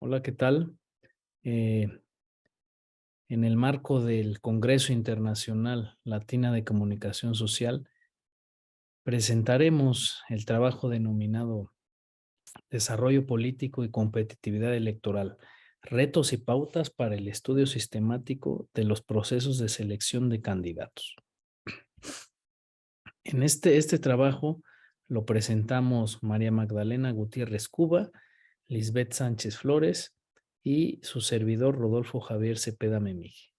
Hola, ¿qué tal? Eh, en el marco del Congreso Internacional Latina de Comunicación Social, presentaremos el trabajo denominado Desarrollo Político y Competitividad Electoral, retos y pautas para el estudio sistemático de los procesos de selección de candidatos. En este trabajo lo presentamos María Magdalena Gutiérrez Cuba, Lisbeth Sánchez Flores y su servidor Rodolfo Javier Cepeda Memije.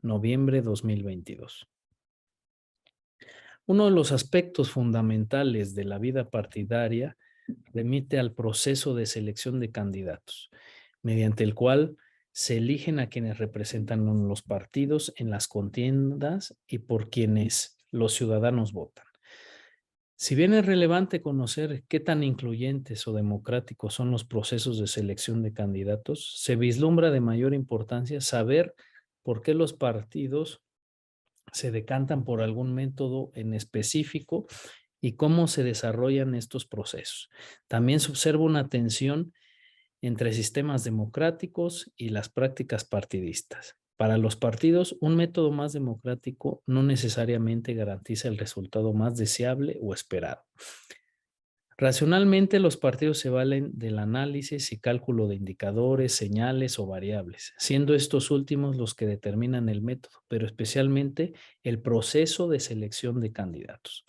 Noviembre 2022. Uno de los aspectos fundamentales de la vida partidaria remite al proceso de selección de candidatos, mediante el cual se eligen a quienes representan los partidos en las contiendas y por quienes los ciudadanos votan. Si bien es relevante conocer qué tan incluyentes o democráticos son los procesos de selección de candidatos, se vislumbra de mayor importancia saber por qué los partidos se decantan por algún método en específico y cómo se desarrollan estos procesos. También se observa una tensión entre sistemas democráticos y las prácticas partidistas. Para los partidos, un método más democrático no necesariamente garantiza el resultado más deseable o esperado. Racionalmente, los partidos se valen del análisis y cálculo de indicadores, señales o variables, siendo estos últimos los que determinan el método, pero especialmente el proceso de selección de candidatos.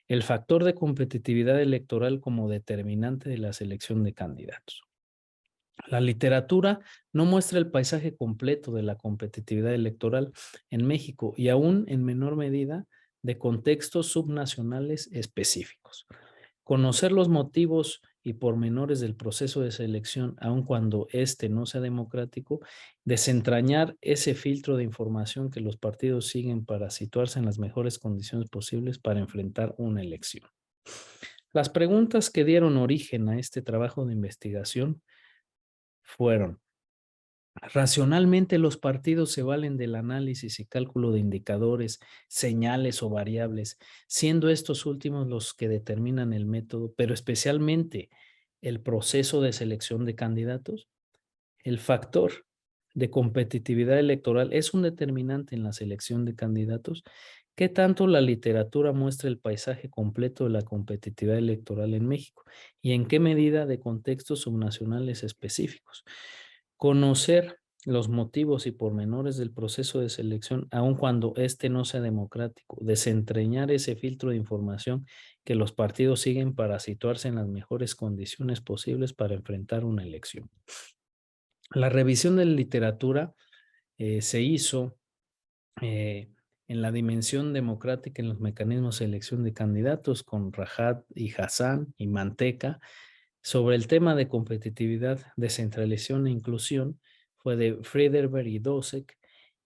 El factor de competitividad electoral como determinante de la selección de candidatos. La literatura no muestra el paisaje completo de la competitividad electoral en México y aún en menor medida de contextos subnacionales específicos. Conocer los motivos y pormenores del proceso de selección, aun cuando éste no sea democrático, desentrañar ese filtro de información que los partidos siguen para situarse en las mejores condiciones posibles para enfrentar una elección. Las preguntas que dieron origen a este trabajo de investigación fueron: racionalmente, los partidos se valen del análisis y cálculo de indicadores, señales o variables, siendo estos últimos los que determinan el método, pero especialmente el proceso de selección de candidatos. El factor de competitividad electoral es un determinante en la selección de candidatos. ¿Qué tanto la literatura muestra el paisaje completo de la competitividad electoral en México? ¿Y en qué medida de contextos subnacionales específicos? Conocer los motivos y pormenores del proceso de selección, aun cuando éste no sea democrático, desentrañar ese filtro de información que los partidos siguen para situarse en las mejores condiciones posibles para enfrentar una elección. La revisión de la literatura se hizo en la dimensión democrática en los mecanismos de selección de candidatos con Rajat y Hassan y Manteca. Sobre el tema de competitividad, descentralización e inclusión fue de Friederberg y Dosek,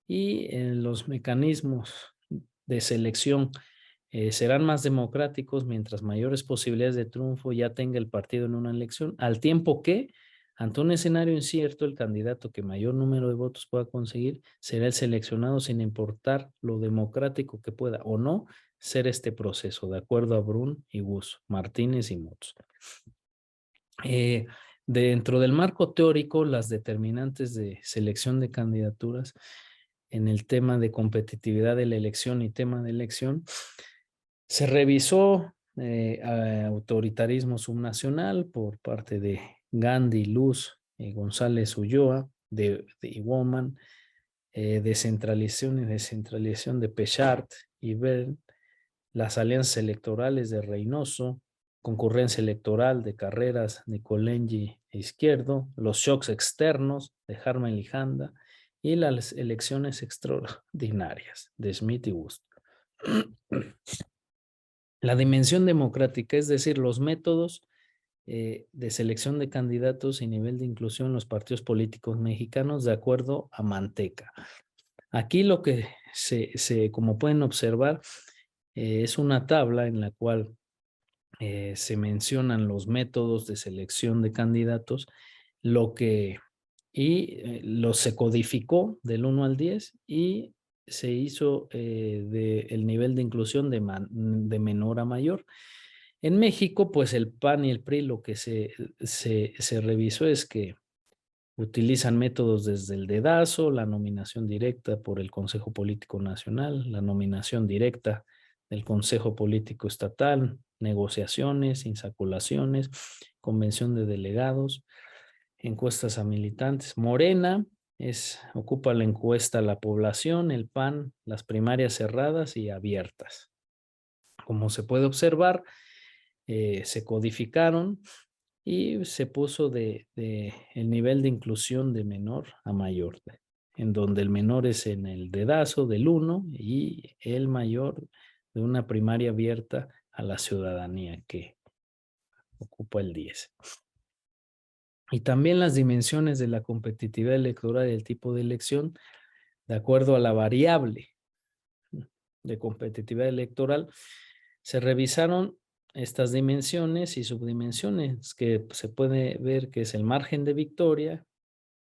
y los mecanismos de selección serán más democráticos mientras mayores posibilidades de triunfo ya tenga el partido en una elección, al tiempo que ante un escenario incierto, el candidato que mayor número de votos pueda conseguir será el seleccionado sin importar lo democrático que pueda o no ser este proceso, de acuerdo a Brun y Gus, Martínez y Mutz. Eh, Dentro del marco teórico, las determinantes de selección de candidaturas en el tema de competitividad de la elección y tema de elección, se revisó autoritarismo subnacional por parte de Gandhi, Luz, González Ulloa, de Woman, descentralización y descentralización de Pechart y Bell, las alianzas electorales de Reynoso, concurrencia electoral de Carreras, Nicolengi e Izquierdo, los shocks externos de Harman Lijanda y las elecciones extraordinarias de Smith y Wust. La dimensión democrática, es decir, los métodos de selección de candidatos y nivel de inclusión en los partidos políticos mexicanos de acuerdo a Manteca. Aquí lo que como pueden observar, es una tabla en la cual se mencionan los métodos de selección de candidatos, los se codificó del 1 al 10 y se hizo el nivel de inclusión de menor a mayor. En México, pues el PAN y el PRI lo que se revisó es que Utilizan métodos desde el dedazo, la nominación directa por el Consejo Político Nacional, la nominación directa del Consejo Político Estatal, negociaciones, insaculaciones, convención de delegados, encuestas a militantes. Morena ocupa la encuesta a la población, el PAN, las primarias cerradas y abiertas. Como se puede observar, se codificaron y se puso el nivel de inclusión de menor a mayor, en donde el menor es en el dedazo del 1 y el mayor de una primaria abierta a la ciudadanía que ocupa el 10. Y también las dimensiones de la competitividad electoral y el tipo de elección, de acuerdo a la variable de competitividad electoral, se revisaron estas dimensiones y subdimensiones que se puede ver que es el margen de victoria,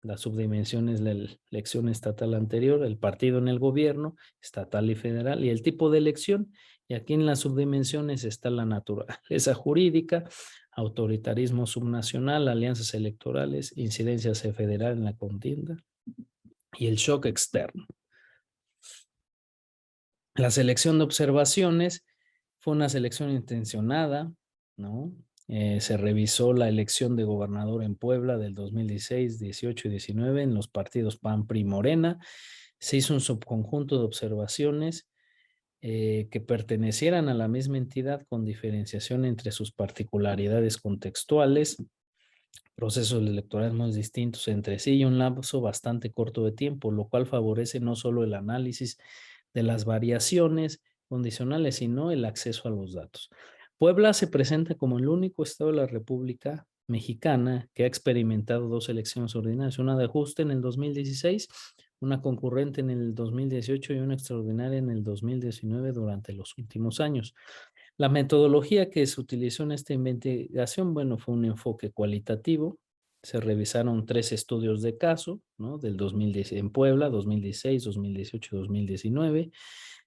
la subdimensión es la elección estatal anterior, el partido en el gobierno, estatal y federal, y el tipo de elección. Y aquí en las subdimensiones está la naturaleza jurídica, autoritarismo subnacional, alianzas electorales, incidencia federal en la contienda y el shock externo. La selección de observaciones fue una selección intencionada, ¿no? Se revisó la elección de gobernador en Puebla del 2016, 18 y 19 en los partidos PAN, PRI, Morena. Se hizo un subconjunto de observaciones que pertenecieran a la misma entidad con diferenciación entre sus particularidades contextuales, procesos electorales muy distintos entre sí y un lapso bastante corto de tiempo, lo cual favorece no solo el análisis de las variaciones condicionales, sino el acceso a los datos. Puebla se presenta como el único estado de la República Mexicana que ha experimentado dos elecciones ordinarias, una de ajuste en el 2016, una concurrente en el 2018 y una extraordinaria en el 2019 durante los últimos años. La metodología que se utilizó en esta investigación, bueno, fue un enfoque cualitativo. Se revisaron 3 estudios de caso, ¿no? Del 2010 en Puebla, 2016, 2018 y 2019.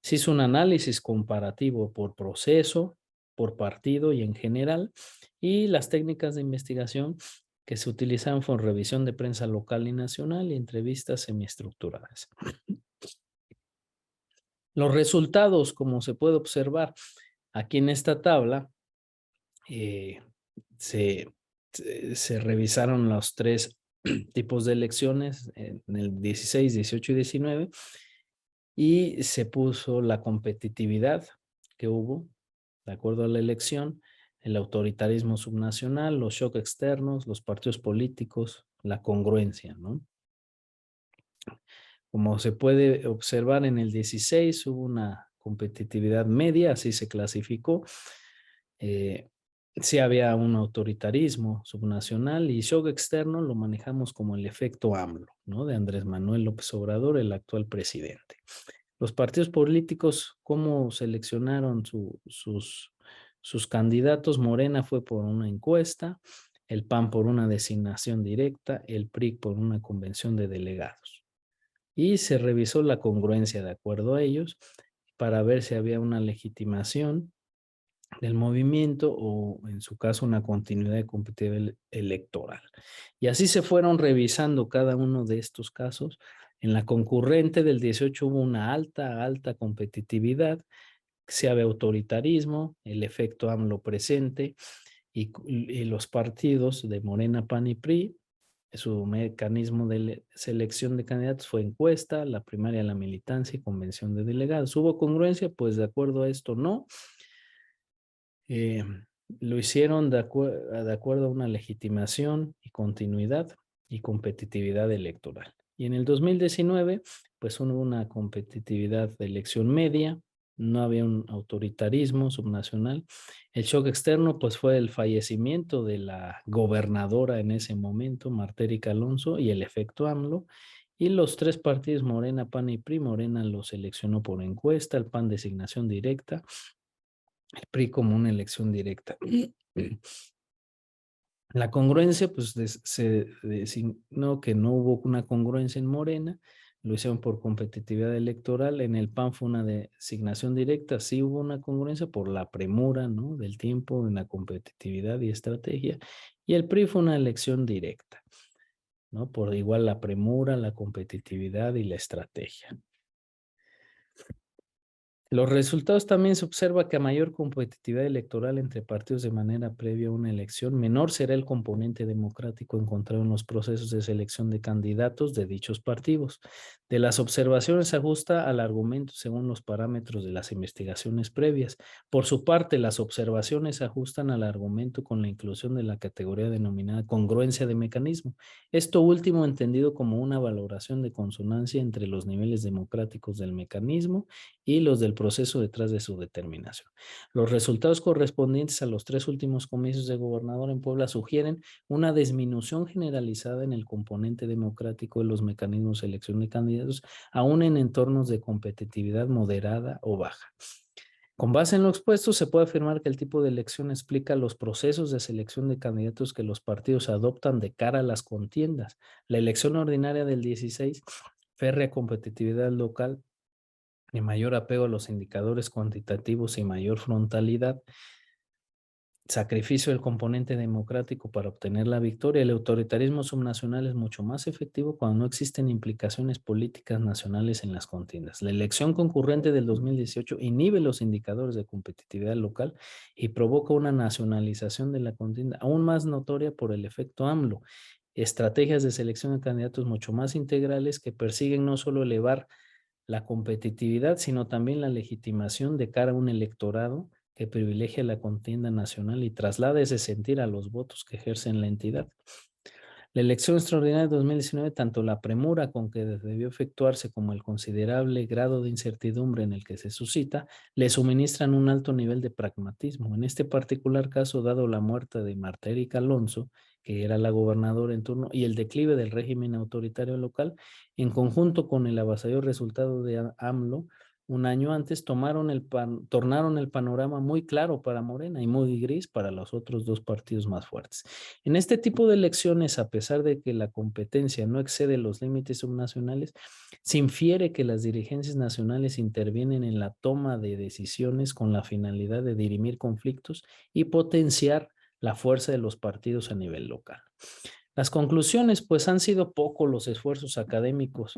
Se hizo un análisis comparativo por proceso, por partido y en general. Y las técnicas de investigación que se utilizan fueron revisión de prensa local y nacional y entrevistas semiestructuradas. Los resultados, como se puede observar aquí en esta tabla, se, se revisaron los 3 tipos de elecciones en el 16, 18 y 19 y se puso la competitividad que hubo de acuerdo a la elección, el autoritarismo subnacional, los shocks externos, los partidos políticos, la congruencia, ¿no? Como se puede observar en el 16 hubo una competitividad media, así se clasificó. Sí había un autoritarismo subnacional y shock externo lo manejamos como el efecto AMLO, ¿no? De Andrés Manuel López Obrador, el actual presidente. Los partidos políticos, ¿cómo seleccionaron sus candidatos? Morena fue por una encuesta, el PAN por una designación directa, el PRI por una convención de delegados. Y se revisó la congruencia de acuerdo a ellos para ver si había una legitimación del movimiento o en su caso una continuidad de competitividad electoral. Y así se fueron revisando cada uno de estos casos. En la concurrente del 18 hubo una alta competitividad, se había autoritarismo, el efecto AMLO presente y los partidos de Morena, PAN y PRI, su mecanismo de selección de candidatos fue encuesta, la primaria la militancia y convención de delegados. ¿Hubo congruencia? Pues de acuerdo a esto no. Lo hicieron de acuerdo a una legitimación y continuidad y competitividad electoral. Y en el 2019, pues hubo una competitividad de elección media, no había un autoritarismo subnacional. El shock externo, pues fue el fallecimiento de la gobernadora en ese momento, Marta Erika Alonso, y el efecto AMLO. Y los 3 partidos, Morena, PAN y PRI, Morena los seleccionó por encuesta, el PAN designación directa, el PRI como una elección directa. La congruencia, pues se designó que no hubo una congruencia en Morena, lo hicieron por competitividad electoral, en el PAN fue una designación directa, sí hubo una congruencia por la premura, ¿no? Del tiempo en la competitividad y estrategia, y el PRI fue una elección directa. ¿no? Por igual la premura, la competitividad y la estrategia. Los resultados también se observa que a mayor competitividad electoral entre partidos de manera previa a una elección, menor será el componente democrático encontrado en los procesos de selección de candidatos de dichos partidos. De las observaciones se ajusta al argumento según los parámetros de las investigaciones previas. Por su parte, las observaciones se ajustan al argumento con la inclusión de la categoría denominada congruencia de mecanismo. Esto último entendido como una valoración de consonancia entre los niveles democráticos del mecanismo y los del proceso detrás de su determinación. Los resultados correspondientes a los 3 últimos comicios de gobernador en Puebla sugieren una disminución generalizada en el componente democrático de los mecanismos de selección de candidatos, aún en entornos de competitividad moderada o baja. Con base en lo expuesto, se puede afirmar que el tipo de elección explica los procesos de selección de candidatos que los partidos adoptan de cara a las contiendas. La elección ordinaria del 16, férrea competitividad local, y mayor apego a los indicadores cuantitativos y mayor frontalidad, sacrificio del componente democrático para obtener la victoria. El autoritarismo subnacional es mucho más efectivo cuando no existen implicaciones políticas nacionales en las contiendas. La elección concurrente del 2018 inhibe los indicadores de competitividad local y provoca una nacionalización de la contienda aún más notoria por el efecto AMLO. Estrategias de selección de candidatos mucho más integrales que persiguen no solo elevar la competitividad, sino también la legitimación de cara a un electorado que privilegia la contienda nacional y traslada ese sentir a los votos que ejercen la entidad. La elección extraordinaria de 2019, tanto la premura con que debió efectuarse como el considerable grado de incertidumbre en el que se suscita, le suministran un alto nivel de pragmatismo. En este particular caso, dado la muerte de Marta Erika Alonso, que era la gobernadora en turno, y el declive del régimen autoritario local, en conjunto con el avasallador resultado de AMLO, un año antes tornaron el panorama muy claro para Morena y muy gris para los otros dos partidos más fuertes. En este tipo de elecciones, a pesar de que la competencia no excede los límites subnacionales, se infiere que las dirigencias nacionales intervienen en la toma de decisiones con la finalidad de dirimir conflictos y potenciar la fuerza de los partidos a nivel local. Las conclusiones, pues han sido pocos los esfuerzos académicos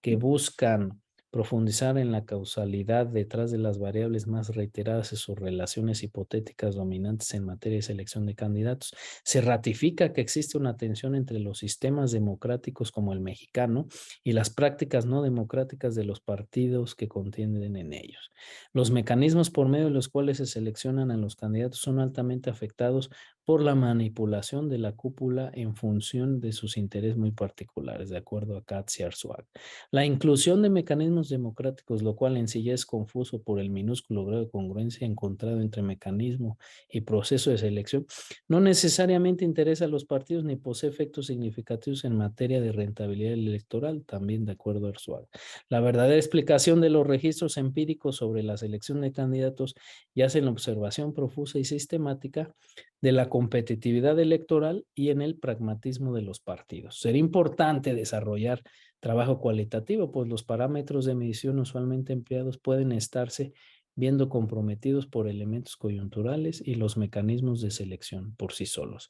que buscan profundizar en la causalidad detrás de las variables más reiteradas en sus relaciones hipotéticas dominantes en materia de selección de candidatos. Se ratifica que existe una tensión entre los sistemas democráticos como el mexicano y las prácticas no democráticas de los partidos que contienden en ellos. Los mecanismos por medio de los cuales se seleccionan a los candidatos son altamente afectados por la manipulación de la cúpula en función de sus intereses muy particulares, de acuerdo a Katz y Arzuaga. La inclusión de mecanismos democráticos, lo cual en sí ya es confuso por el minúsculo grado de congruencia encontrado entre mecanismo y proceso de selección, no necesariamente interesa a los partidos ni posee efectos significativos en materia de rentabilidad electoral, también de acuerdo a Arzuaga. La verdadera explicación de los registros empíricos sobre la selección de candidatos yace en la observación profusa y sistemática de la competitividad electoral y en el pragmatismo de los partidos. Sería importante desarrollar trabajo cualitativo, pues los parámetros de medición usualmente empleados pueden estarse viendo comprometidos por elementos coyunturales y los mecanismos de selección por sí solos.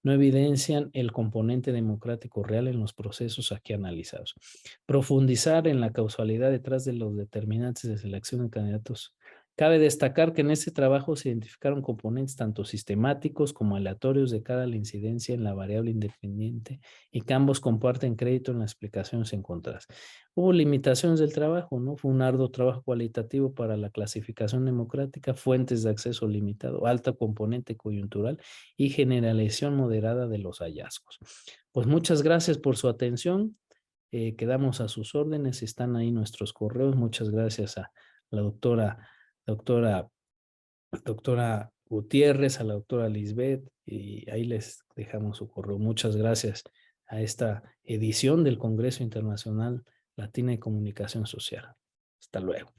No evidencian el componente democrático real en los procesos aquí analizados. Profundizar en la causalidad detrás de los determinantes de selección de candidatos. Cabe destacar que en este trabajo se identificaron componentes tanto sistemáticos como aleatorios de cara a la incidencia en la variable independiente y que ambos comparten crédito en las explicaciones encontradas. Hubo limitaciones del trabajo, ¿no? Fue un arduo trabajo cualitativo para la clasificación democrática, fuentes de acceso limitado, alta componente coyuntural y generalización moderada de los hallazgos. Pues muchas gracias por su atención. Quedamos a sus órdenes, están ahí nuestros correos. Muchas gracias a la doctora Gutiérrez, a la doctora Lisbeth, y ahí les dejamos su correo. Muchas gracias a esta edición del Congreso Internacional Latina de Comunicación Social. Hasta luego.